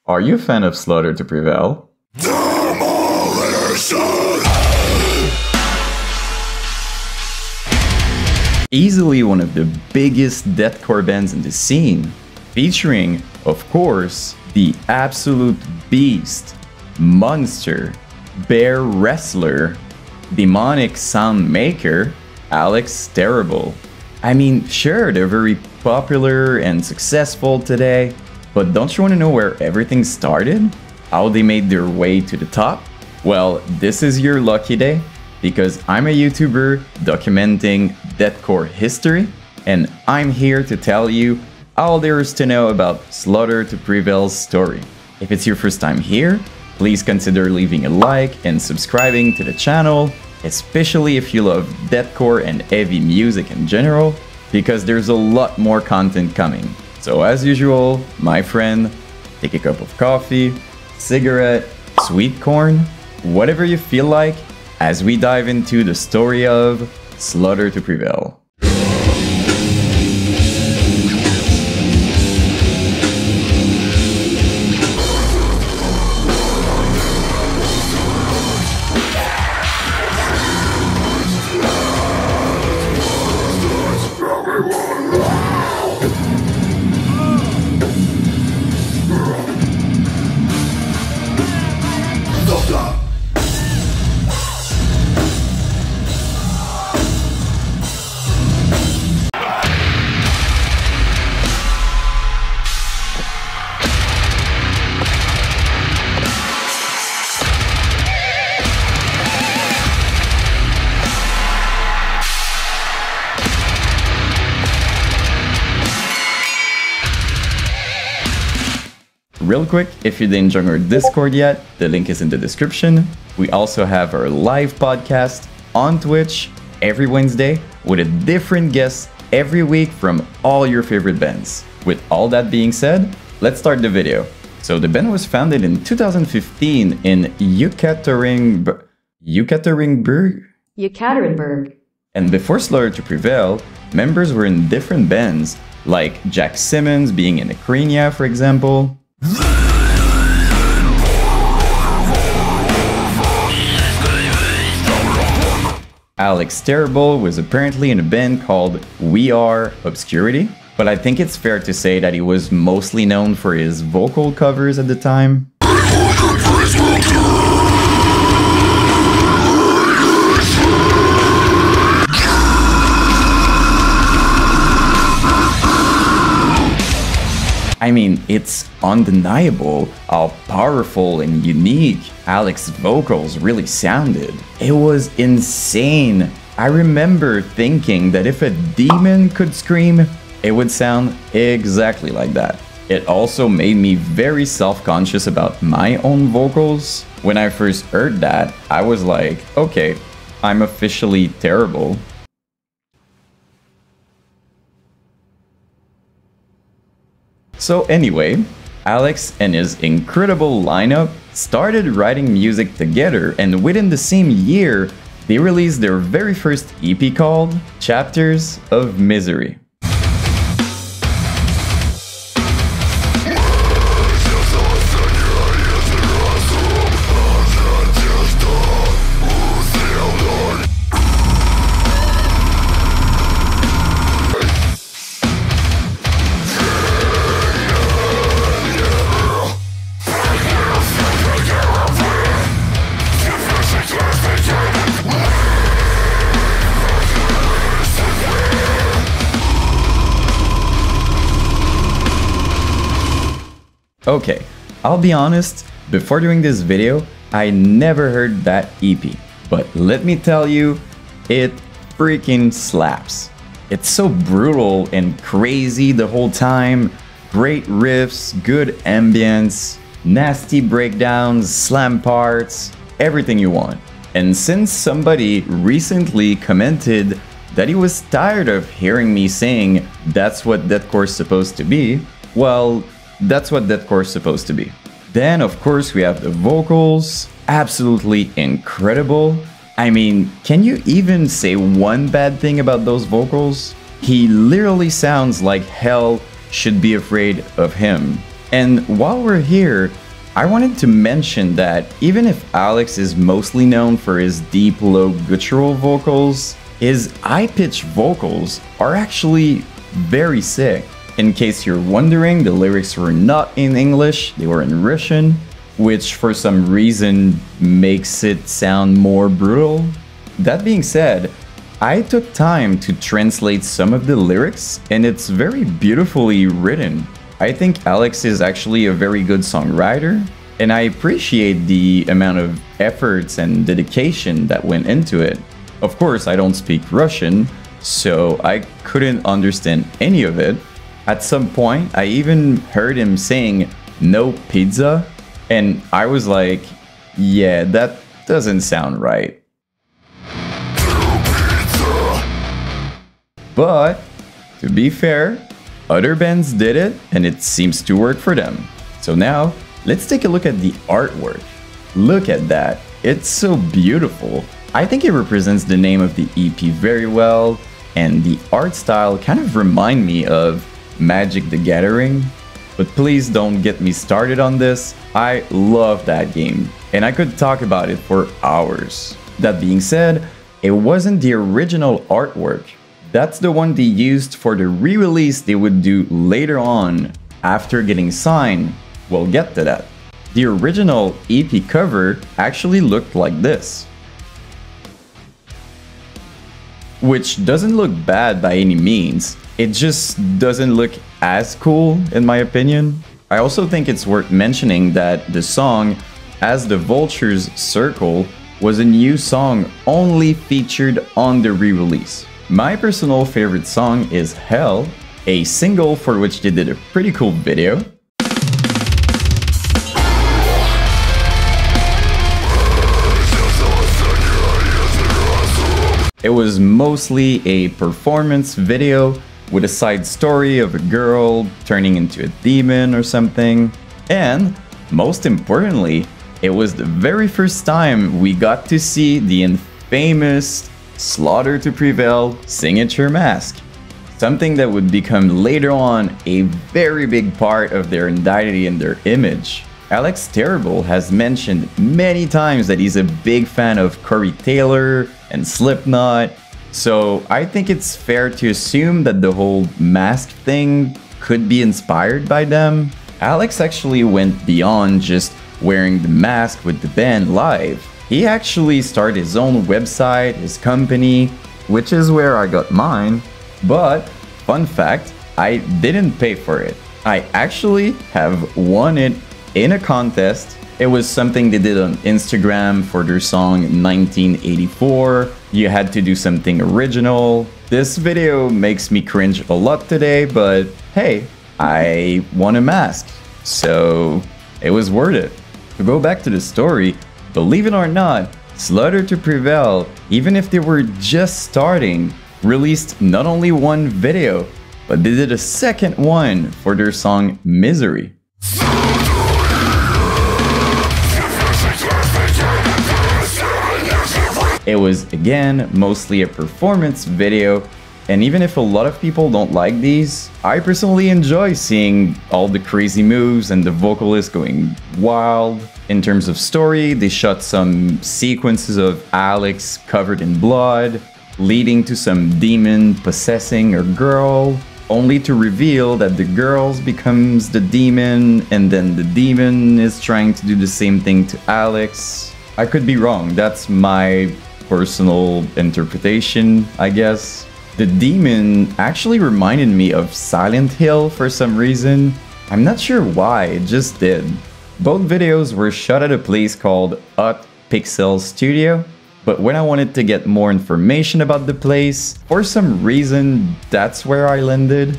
Are you a fan of Slaughter To Prevail? Easily one of the biggest deathcore bands in the scene, featuring, of course, the absolute beast, monster, bear wrestler, demonic sound maker, Alex Terrible. I mean, sure, they're very popular and successful today, but don't you want to know where everything started? How they made their way to the top? Well, this is your lucky day, because I'm a YouTuber documenting deathcore history, and I'm here to tell you all there is to know about Slaughter To Prevail's story. If it's your first time here, please consider leaving a like and subscribing to the channel, especially if you love deathcore and heavy music in general, because there's a lot more content coming. So as usual, my friend, take a cup of coffee, cigarette, sweet corn, whatever you feel like, as we dive into the story of Slaughter To Prevail. Real quick, if you didn't join our Discord yet, the link is in the description. We also have our live podcast on Twitch every Wednesday with a different guest every week from all your favorite bands. With all that being said, let's start the video. So the band was founded in 2015 in Yekaterinburg. And before Slaughter To Prevail, members were in different bands, like Jack Simmons being in Acrinia, for example. Alex Terrible was apparently in a band called We Are Obscurity, but I think it's fair to say that he was mostly known for his vocal covers at the time. I mean, it's undeniable how powerful and unique Alex's vocals really sounded. It was insane. I remember thinking that if a demon could scream, it would sound exactly like that. It also made me very self-conscious about my own vocals. When I first heard that, I was like, okay, I'm officially terrible. So anyway, Alex and his incredible lineup started writing music together, and within the same year, they released their very first EP called Chapters of Misery. Okay, I'll be honest, before doing this video, I never heard that EP. But let me tell you, it freaking slaps. It's so brutal and crazy the whole time. Great riffs, good ambience, nasty breakdowns, slam parts, everything you want. And since somebody recently commented that he was tired of hearing me saying that's what deathcore is supposed to be, well, that's what deathcore is supposed to be. Then, of course, we have the vocals. Absolutely incredible. I mean, can you even say one bad thing about those vocals? He literally sounds like hell should be afraid of him. And while we're here, I wanted to mention that even if Alex is mostly known for his deep, low guttural vocals, his high-pitched vocals are actually very sick. In case you're wondering, the lyrics were not in English, they were in Russian, which for some reason makes it sound more brutal. That being said, I took time to translate some of the lyrics, and it's very beautifully written. I think Alex is actually a very good songwriter, and I appreciate the amount of efforts and dedication that went into it. Of course, I don't speak Russian, so I couldn't understand any of it. At some point, I even heard him saying, "No pizza," and I was like, yeah, that doesn't sound right. But, to be fair, other bands did it, and it seems to work for them. So now, let's take a look at the artwork. Look at that, it's so beautiful. I think it represents the name of the EP very well, and the art style kind of remind me of Magic the Gathering. But please don't get me started on this, I love that game, and I could talk about it for hours. That being said, it wasn't the original artwork. That's the one they used for the re-release they would do later on, after getting signed. We'll get to that. The original EP cover actually looked like this, which doesn't look bad by any means. It just doesn't look as cool, in my opinion. I also think it's worth mentioning that the song As the Vultures Circle was a new song only featured on the re-release. My personal favorite song is Hell, a single for which they did a pretty cool video. It was mostly a performance video with a side story of a girl turning into a demon or something. And most importantly, it was the very first time we got to see the infamous Slaughter To Prevail signature mask. Something that would become later on a very big part of their identity and their image. Alex Terrible has mentioned many times that he's a big fan of Corey Taylor and Slipknot, so I think it's fair to assume that the whole mask thing could be inspired by them. Alex actually went beyond just wearing the mask with the band live. He actually started his own website, his company, which is where I got mine. But, fun fact, I didn't pay for it. I actually have won it in a contest. It was something they did on Instagram for their song 1984. You had to do something original. This video makes me cringe a lot today, but hey, I won a mask, so it was worth it. To go back to the story, believe it or not, Slaughter To Prevail, even if they were just starting, released not only one video, but they did a second one for their song Misery. It was, again, mostly a performance video, and even if a lot of people don't like these, I personally enjoy seeing all the crazy moves and the vocalist going wild. In terms of story, they shot some sequences of Alex covered in blood, leading to some demon possessing a girl, only to reveal that the girl becomes the demon, and then the demon is trying to do the same thing to Alex. I could be wrong, that's my personal interpretation, I guess. The demon actually reminded me of Silent Hill for some reason. I'm not sure why, it just did. Both videos were shot at a place called Hot Pixel Studio, but when I wanted to get more information about the place, for some reason, that's where I landed.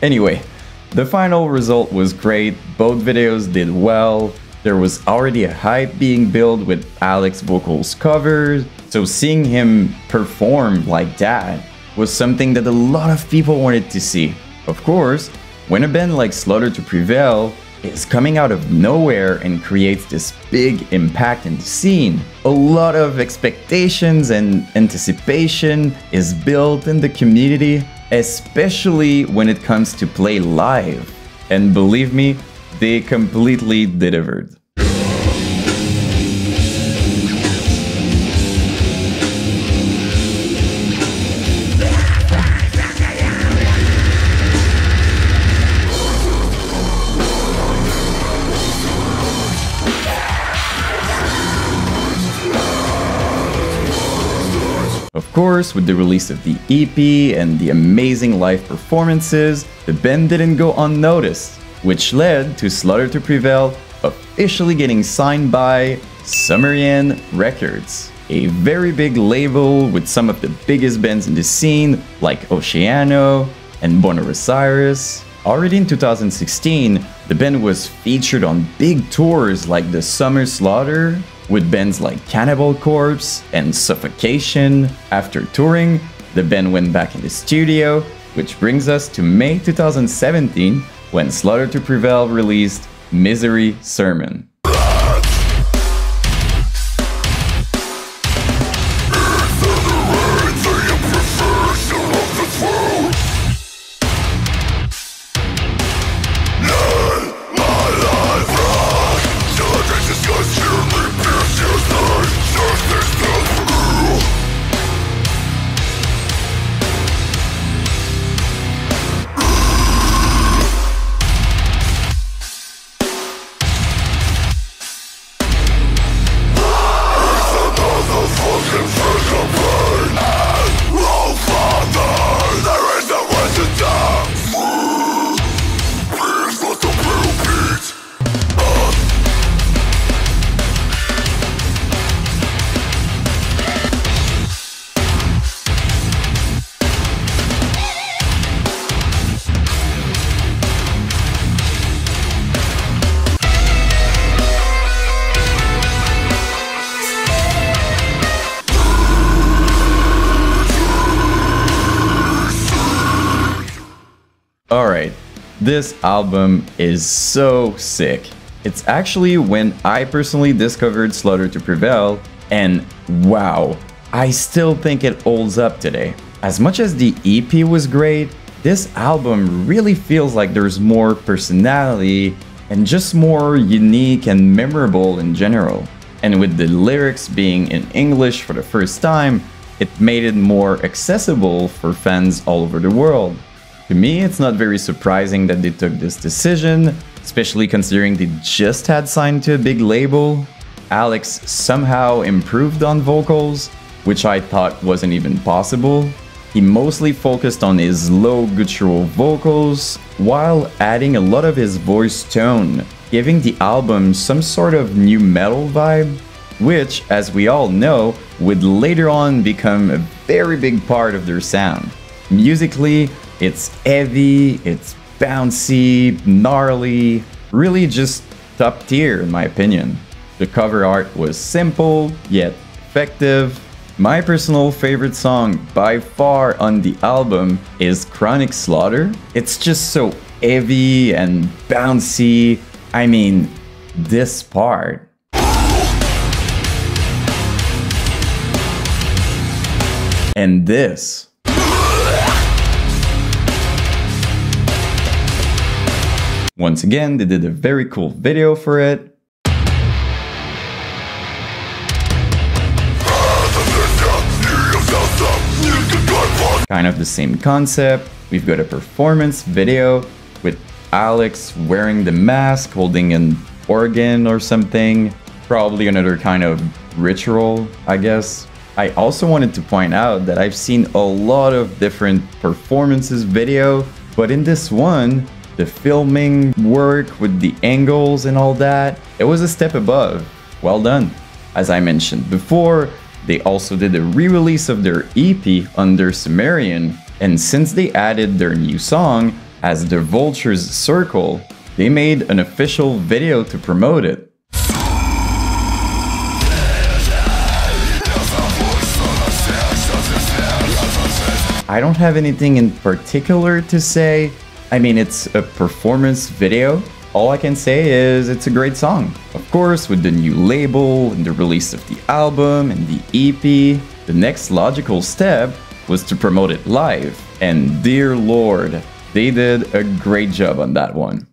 Anyway, the final result was great, both videos did well. There was already a hype being built with Alex vocals covered, so seeing him perform like that was something that a lot of people wanted to see. Of course, when a band like Slaughter To Prevail is coming out of nowhere and creates this big impact in the scene, a lot of expectations and anticipation is built in the community. especially when it comes to play live. And believe me, they completely delivered. Of course, with the release of the EP and the amazing live performances, the band didn't go unnoticed, which led to Slaughter To Prevail officially getting signed by Sumerian Records, a very big label with some of the biggest bands in the scene like Oceano and Buenos Aires. Already in 2016, the band was featured on big tours like the Summer Slaughter, with bands like Cannibal Corpse and Suffocation. After touring, the band went back in the studio, which brings us to May 2017, when Slaughter To Prevail released Misery Sermon. Alright, this album is so sick. It's actually when I personally discovered Slaughter To Prevail, and wow, I still think it holds up today. As much as the EP was great, this album really feels like there's more personality and just more unique and memorable in general. And with the lyrics being in English for the first time, it made it more accessible for fans all over the world. To me, it's not very surprising that they took this decision, especially considering they just had signed to a big label. Alex somehow improved on vocals, which I thought wasn't even possible. He mostly focused on his low guttural vocals, while adding a lot of his voice tone, giving the album some sort of new metal vibe, which, as we all know, would later on become a very big part of their sound. Musically, it's heavy, it's bouncy, gnarly, really just top tier in my opinion. The cover art was simple, yet effective. My personal favorite song by far on the album is Chronic Slaughter. It's just so heavy and bouncy. I mean, this part. And this. Once again, they did a very cool video for it. Kind of the same concept. We've got a performance video with Alex wearing the mask, holding an organ or something. Probably another kind of ritual, I guess. I also wanted to point out that I've seen a lot of different performances video, but in this one, the filming work with the angles and all that, it was a step above. Well done. As I mentioned before, they also did a re-release of their EP under Sumerian, and since they added their new song as the Vulture's Circle, they made an official video to promote it. I don't have anything in particular to say. I mean, it's a performance video. All I can say is it's a great song. Of course, with the new label and the release of the album and the EP, the next logical step was to promote it live, and dear lord, they did a great job on that one.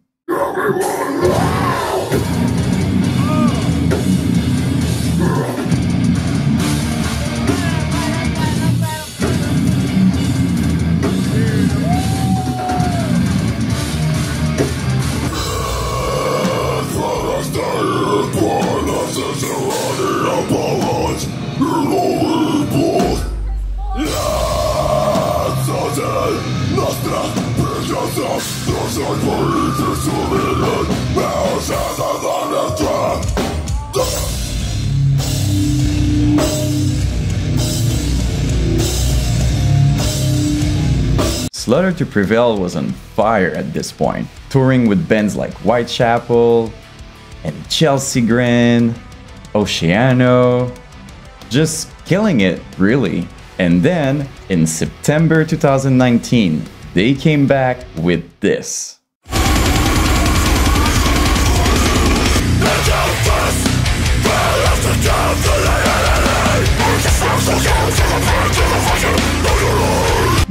Slaughter To Prevail was on fire at this point, touring with bands like Whitechapel and Chelsea Grin, Oceano, just killing it, really. And then, in September 2019, they came back with this.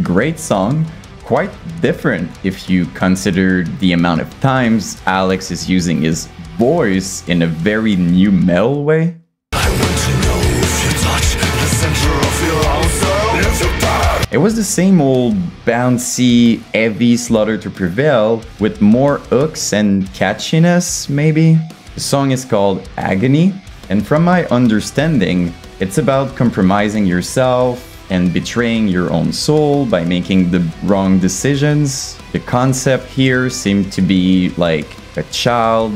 Great song, quite different if you consider the amount of times Alex is using his voice in a very new metal way. It was the same old bouncy, heavy Slaughter To Prevail with more hooks and catchiness, maybe? The song is called Agony, and from my understanding, it's about compromising yourself and betraying your own soul by making the wrong decisions. The concept here seemed to be like a child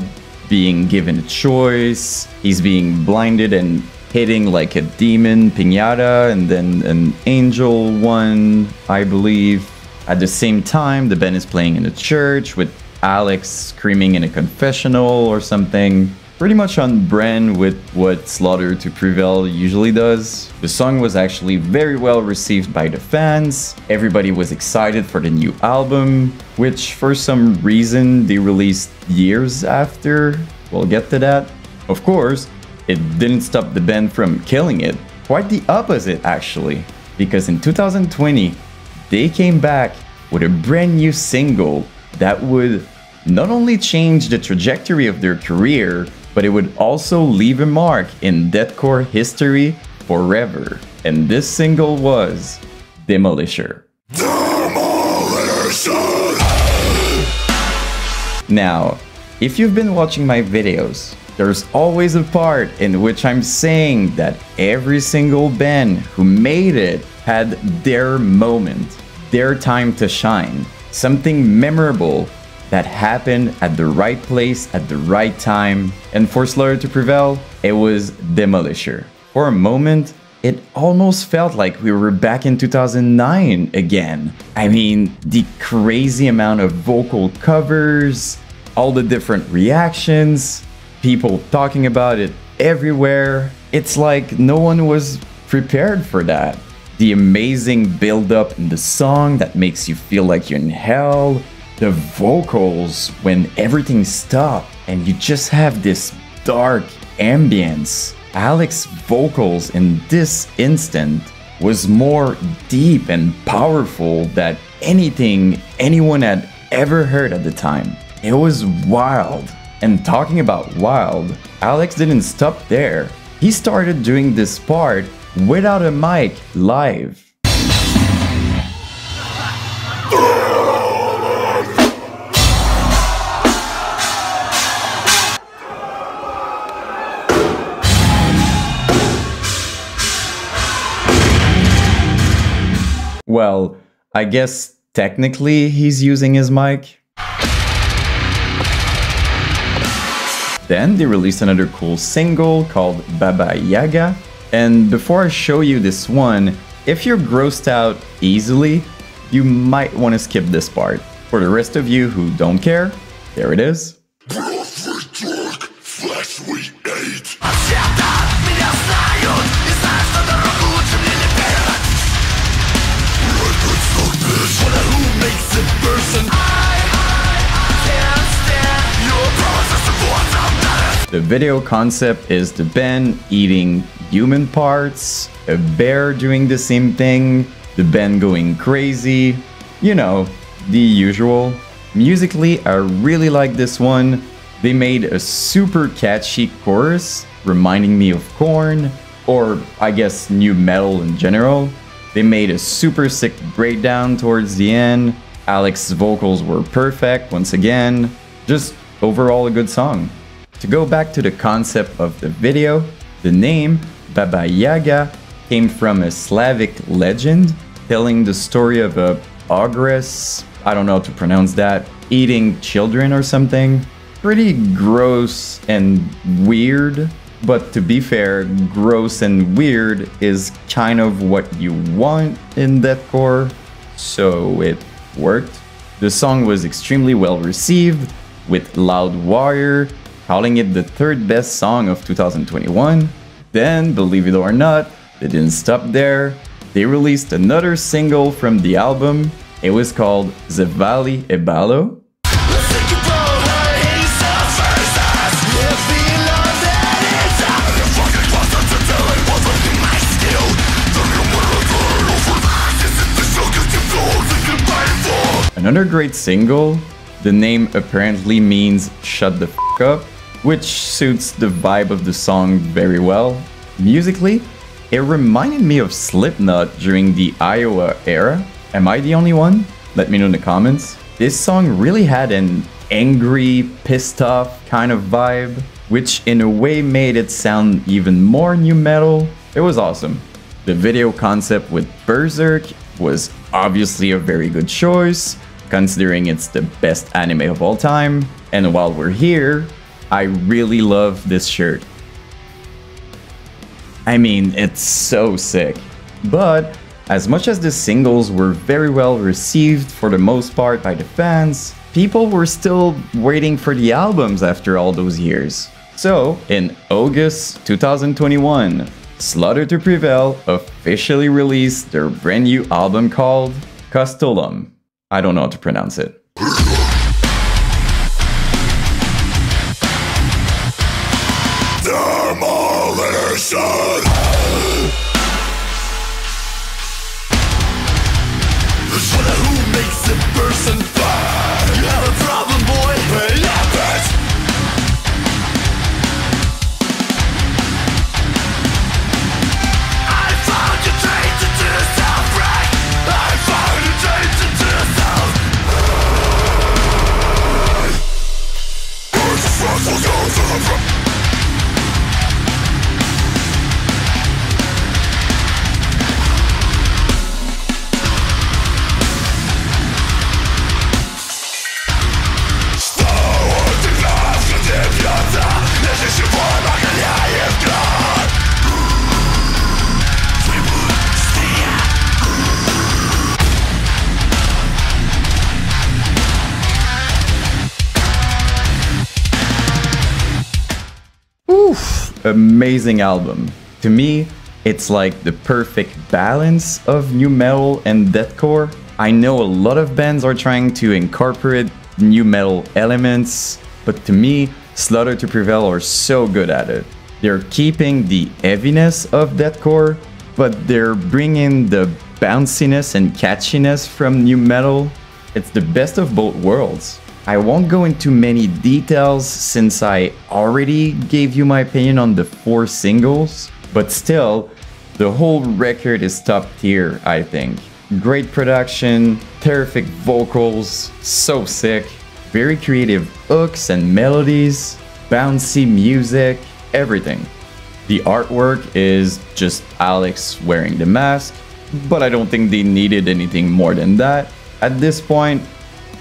being given a choice. He's being blinded and hitting like a demon piñata and then an angel one, I believe. At the same time, the band is playing in a church with Alex screaming in a confessional or something. Pretty much on brand with what Slaughter To Prevail usually does. The song was actually very well received by the fans. Everybody was excited for the new album, which for some reason they released years after. We'll get to that. Of course, it didn't stop the band from killing it. Quite the opposite, actually. Because in 2020, they came back with a brand new single that would not only change the trajectory of their career, but it would also leave a mark in deathcore history forever. And this single was Demolisher. Now, if you've been watching my videos, there's always a part in which I'm saying that every single band who made it had their moment, their time to shine, something memorable that happened at the right place at the right time. And for Slaughter To Prevail, it was Demolisher. For a moment, it almost felt like we were back in 2009 again. I mean, the crazy amount of vocal covers, all the different reactions, people talking about it everywhere. It's like no one was prepared for that. The amazing build-up in the song that makes you feel like you're in hell. The vocals when everything stopped and you just have this dark ambience. Alex's vocals in this instant was more deep and powerful than anything anyone had ever heard at the time. It was wild. And talking about wild, Alex didn't stop there. He started doing this part without a mic live. Well, I guess technically he's using his mic. Then they released another cool single called Baba Yaga. And before I show you this one, if you're grossed out easily, you might want to skip this part. For the rest of you who don't care, there it is. The video concept is the band eating human parts, a bear doing the same thing, the band going crazy, you know, the usual. Musically, I really like this one. They made a super catchy chorus, reminding me of Korn, or I guess new metal in general. They made a super sick breakdown towards the end. Alex's vocals were perfect once again. Just overall a good song. To go back to the concept of the video, the name Baba Yaga came from a Slavic legend telling the story of a ogress, I don't know how to pronounce that, eating children or something. Pretty gross and weird, but to be fair, gross and weird is kind of what you want in deathcore, so it worked. The song was extremely well received, with Loud Warrior calling it the third best song of 2021. Then, believe it or not, they didn't stop there. They released another single from the album. It was called Zavali Ebalo. Another great single. The name apparently means shut the f up, which suits the vibe of the song very well. Musically, it reminded me of Slipknot during the Iowa era. Am I the only one? Let me know in the comments. This song really had an angry, pissed off kind of vibe, which in a way made it sound even more new metal. It was awesome. The video concept with Berserk was obviously a very good choice, considering it's the best anime of all time. And while we're here, I really love this shirt. I mean, it's so sick. But as much as the singles were very well received for the most part by the fans, people were still waiting for the albums after all those years. So, in August 2021, Slaughter To Prevail officially released their brand new album called Costolum. I don't know how to pronounce it. Demolition! Who makes a person burn? You have a problem, boy? Well, yeah, bitch! I found you changing to yourself, right? I found you changing to yourself. Where's the front? We'll go to the front. Amazing album. To me, it's like the perfect balance of new metal and deathcore. I know a lot of bands are trying to incorporate new metal elements, but to me, Slaughter To Prevail are so good at it. They're keeping the heaviness of deathcore, but they're bringing the bounciness and catchiness from new metal. It's the best of both worlds. I won't go into many details since I already gave you my opinion on the 4 singles, but still, the whole record is top tier, I think. Great production, terrific vocals, so sick, very creative hooks and melodies, bouncy music, everything. The artwork is just Alex wearing the mask, but I don't think they needed anything more than that. At this point,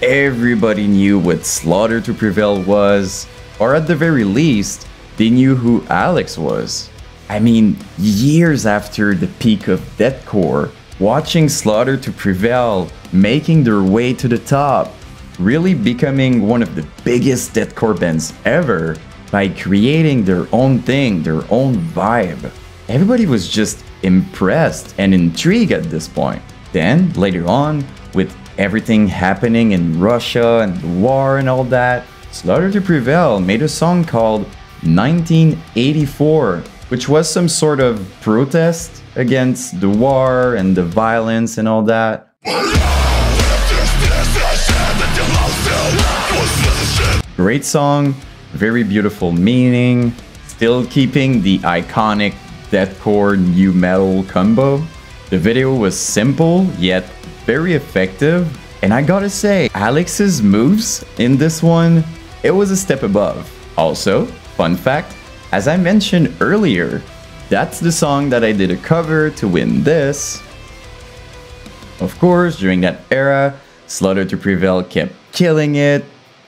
everybody knew what Slaughter To Prevail was, or at the very least, they knew who Alex was. I mean, years after the peak of deathcore, watching Slaughter To Prevail making their way to the top, really becoming one of the biggest deathcore bands ever by creating their own thing, their own vibe. Everybody was just impressed and intrigued at this point. Then, later on, with everything happening in Russia and the war and all that, Slaughter To Prevail made a song called 1984 which was some sort of protest against the war and the violence and all that. Great song, very beautiful meaning, still keeping the iconic deathcore new metal combo. The video was simple yet very effective, and I gotta say, Alex's moves in this one, it was a step above. Also, fun fact, as I mentioned earlier, that's the song that I did a cover to win this. Of course, during that era, Slaughter To Prevail kept killing it,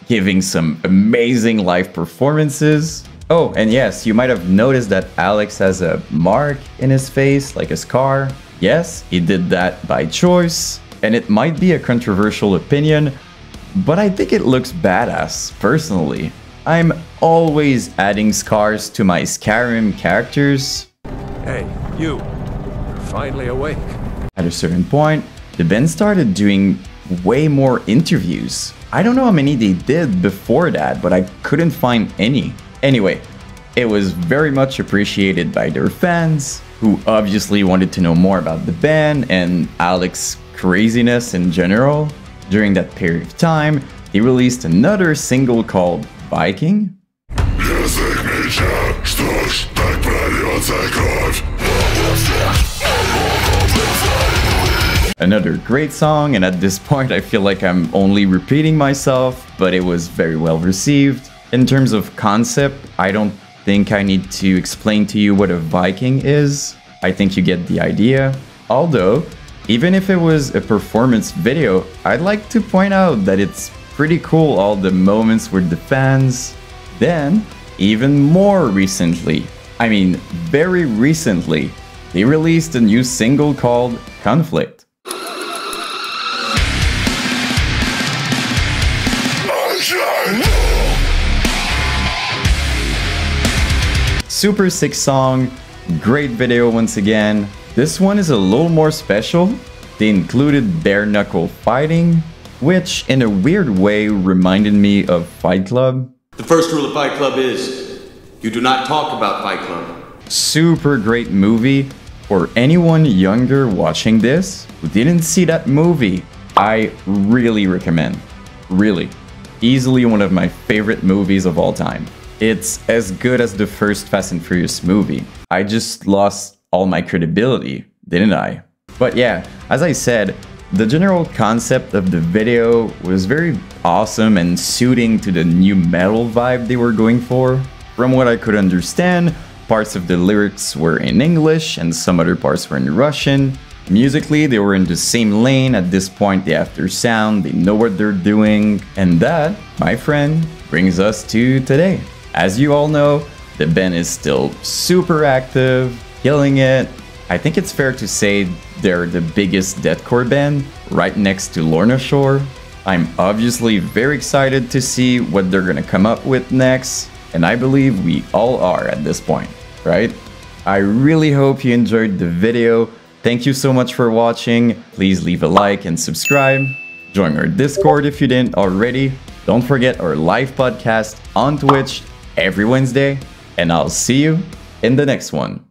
giving some amazing live performances. Oh, and yes, you might have noticed that Alex has a mark in his face, like a scar. Yes, he did that by choice, and it might be a controversial opinion, but I think it looks badass, personally. I'm always adding scars to my Skyrim characters. Hey, you're finally awake. At a certain point, the band started doing way more interviews. I don't know how many they did before that, but I couldn't find any. Anyway, it was very much appreciated by their fans, who obviously wanted to know more about the band and Alex's craziness in general. During that period of time, they released another single called Viking. Another great song, and at this point I feel like I'm only repeating myself, but it was very well received. In terms of concept, I don't think I need to explain to you what a Viking is. I think you get the idea. Although, even if it was a performance video, I'd like to point out that it's pretty cool all the moments with the fans. Then, even more recently, I mean very recently, they released a new single called Conflict. Super sick song, great video once again. This one is a little more special. They included bare knuckle fighting, which in a weird way reminded me of Fight Club. The first rule of Fight Club is, you do not talk about Fight Club. Super great movie. For anyone younger watching this who didn't see that movie, I really recommend. Really. Easily one of my favorite movies of all time. It's as good as the first Fast and Furious movie. I just lost all my credibility, didn't I? But yeah, as I said, the general concept of the video was very awesome and suiting to the new metal vibe they were going for. From what I could understand, parts of the lyrics were in English and some other parts were in Russian. Musically, they were in the same lane. At this point, they have their sound, they know what they're doing. And that, my friend, brings us to today. As you all know, the band is still super active, killing it. I think it's fair to say they're the biggest deathcore band, right next to Lorna Shore. I'm obviously very excited to see what they're gonna come up with next, and I believe we all are at this point, right? I really hope you enjoyed the video. Thank you so much for watching. Please leave a like and subscribe. Join our Discord if you didn't already. Don't forget our live podcast on Twitch every Wednesday, and I'll see you in the next one.